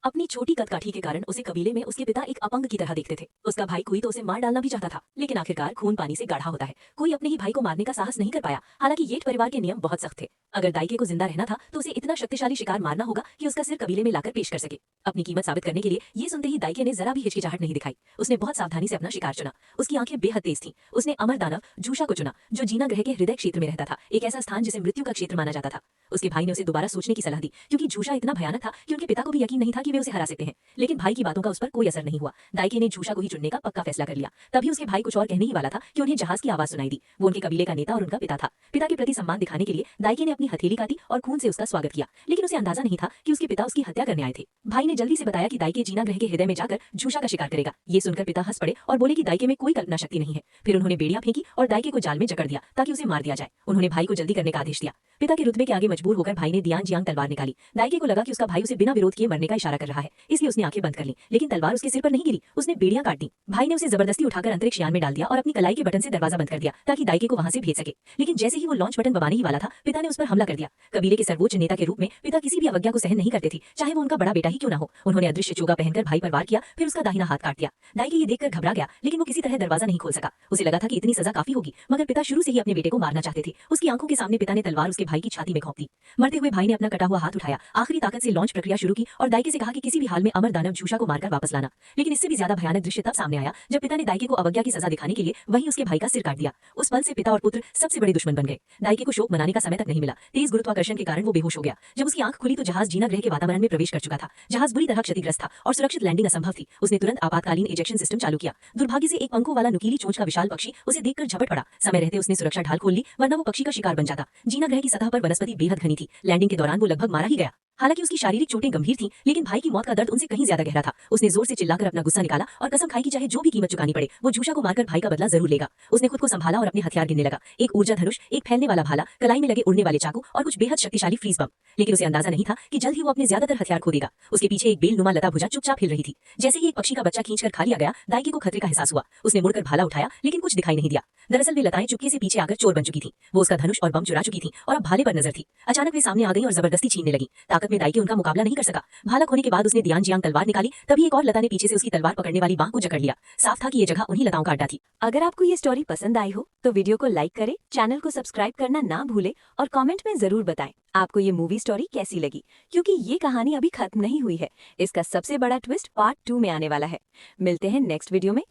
अपनी छोटी कदकाठी के कारण उसे कबीले में उसके पिता एक अपंग की तरह देखते थे। उसका भाई कोई तो उसे मार डालना भी चाहता था, लेकिन आखिरकार खून पानी से गाढ़ा होता है। कोई अपने ही भाई को मारने का साहस नहीं कर पाया। हालांकि येट परिवार के नियम बहुत सख्त थे। अगर दाइके को जिंदा रहना था तो उसे इतना शक्तिशाली शिकार मारना होगा कि उसका सिर कबीले में लाकर पेश कर सके। अपनी कीमत साबित करने के लिए ये सुनते ही दाइके ने जरा भी हिचकिचाहट नहीं दिखाई। उसने बहुत सावधानी से अपना शिकार चुना। उसकी आंखें बेहद तेज थीं। उसने अमर दानव झूषा को चुना, जो जीना ग्रह के हृदय क्षेत्र में रहता था, एक ऐसा स्थान जिसे मृत्यु का क्षेत्र माना जाता था। उसके भाई ने उसे दोबारा सोचने की सलाह दी, क्योंकि झूषा इतना भयानक था कि उनके पिता को भी यकीन नहीं था कि वे उसे हरा सकते हैं। लेकिन भाई की बातों का उस पर कोई असर नहीं हुआ। दाइके ने झूषा को ही चुनने का पक्का फैसला कर लिया। तभी उसके भाई कुछ और कहने ही वाला था कि उन्हें जहाज की आवाज सुनाई दी। वो उनके कबीले का नेता और उनका पिता था। पिता के प्रति सम्मान दिखाने के लिए दाइके ने अपनी हथेली काटी और खून से उसका स्वागत किया, लेकिन उसे अंदाजा नहीं था कि उसके पिता उसकी हत्या करने आए थे। भाई ने जल्दी से बताया कि दाइके जीना ग्रह के हृदय में जाकर झूषा का शिकार करेगा। ये सुनकर पिता हंस पड़े और बोले कि दाइके में कोई कल्पना शक्ति नहीं है। फिर उन्होंने बेड़ियां फेंकी और दाइके को जाल में जकड़ दिया ताकि उसे मार दिया जाए। उन्होंने भाई को जल्दी करने का आदेश दिया। पिता के रुतबे के आगे मजबूर होकर भाई ने दियान जियांग तलवार निकाली। दाइके को लगा कि उसका भाई उसे बिना विरोध किए मरने का इशारा कर रहा है, इसलिए उसने आंखें बंद कर ली। लेकिन तलवार उसके सिर पर नहीं गिरी, उसने बेड़ियां काट दी। भाई ने उसे जबरदस्ती उठाकर अंतरिक्ष यान में डाल दिया और अपनी कलाई के बटन से दरवाजा बंद कर दिया ताकि दाइके को वहां से भेज सके। लेकिन जैसे ही वो लॉन्च बटन दबाने ही वाला था, पिता ने उस पर हमला कर दिया। कबीले के सर्वोच्च नेता के रूप में पिता किसी भी अवज्ञा को सहन नहीं करते थे, चाहे वो उनका बड़ा बेटा ही क्यों ना हो। उन्होंने अदृश्य चोगा पहनकर भाई पर वार किया, फिर उसका दाहिना हाथ काट दिया। दाइके ये देखकर घबरा गया, लेकिन वो किसी तरह दरवाजा नहीं खोल सका। उसे लगा था कि इतनी सजा काफी होगी, मगर पिता शुरू से ही अपने बेटे को मारना चाहते थे। उसकी आंखों के सामने पिता ने तलवार उसके भाई की छाती में घोंप दी। मरते हुए भाई ने अपना कटा हुआ हाथ उठाया, आखिरी ताकत से लॉन्च प्रक्रिया शुरू की और दाइके से कहा कि किसी भी हाल में अमर दानव झूषा को मारकर वापस लाना। लेकिन इससे भी ज्यादा भयानक दृश्य तब सामने आया जब पिता ने दाइके को अवज्ञा की सजा दिखाने के लिए वहीं उसके भाई का सिर काट दिया। उस पल से पिता और पुत्र सबसे बड़े दुश्मन बन गए। दाइके को शोक मनाने का समय तक नहीं मिला। तेज गुरुत्वाकर्षण के कारण वो बेहोश हो गया। जब उसकी आंख खुली तो जहाज जीना ग्रह के वातावरण में प्रवेश कर चुका था। जहाज बुरी तरह क्षतिग्रस्त था और सुरक्षित लैंडिंग असंभव थी। उसने तुरंत आपातकालीन इजेक्शन सिस्टम चालू किया। दुर्भाग्य से एक पंखों वाला नुकीली चोंच का विशाल पक्षी उसे देखकर झपट पड़ा। समय रहते उसने सुरक्षा ढाल खोल ली, वरना वो पक्षी का शिकार बन जाता। जीना ग्रह की सतह पर वनस्पति बेहद घनी थी। लैंडिंग के दौरान वो लगभग मारा ही गया। हालांकि उसकी शारीरिक चोटें गंभीर थीं, लेकिन भाई की मौत का दर्द उनसे कहीं ज्यादा गहरा था। उसने जोर से चिल्लाकर अपना गुस्सा निकाला और कसम खाई कि चाहे जो भी कीमत चुकानी पड़े, वो झूषा को मारकर भाई का बदला जरूर लेगा। उसने खुद को संभाला और अपने हथियार गिनने लगा। एक ऊर्जा धनुष, एक फैलने वाला भाला, कलाई में लगे उड़ने वाले चाकू और कुछ बेहद शक्तिशाली फ्रीज बम। लेकिन उसे अंदाजा नहीं था कि जल्द ही वो अपने ज्यादातर हथियार खो देगा। उसके पीछे एक बेलनुमा लता भुजा चुपचाप हिल रही थी। जैसे ही एक पक्षी का बच्चा खींचकर खा लिया गया, दाइके को खतरे का एहसास हुआ। उसने मुड़कर भाला उठाया, लेकिन कुछ दिखाई नहीं दिया। दरअसल वे लताएं चुपके से पीछे आकर चोर बन चुकी थी। वो उसका धनुष और बम चुरा चुकी थी और अब भाले पर नजर थी। अचानक वे सामने आ गई और जबरदस्ती छीनने लगी। ताकत में दाइके उनका मुकाबला नहीं कर सका। भाला खोने के बाद उसने दियान जियांग तलवार निकाली, तभी एक और लता ने पीछे से उसकी तलवार पकड़ने वाली बांह को जकड़ लिया। साफ था कि ये जगह उन्हीं लताओं का अड्डा थी। अगर आपको ये स्टोरी पसंद आई हो तो वीडियो को लाइक करें, चैनल को सब्सक्राइब करना ना भूले और कमेंट में जरूर बताएं आपको ये मूवी स्टोरी कैसी लगी, क्योंकि ये कहानी अभी खत्म नहीं हुई है। इसका सबसे बड़ा ट्विस्ट पार्ट 2 में आने वाला है। मिलते हैं नेक्स्ट वीडियो में।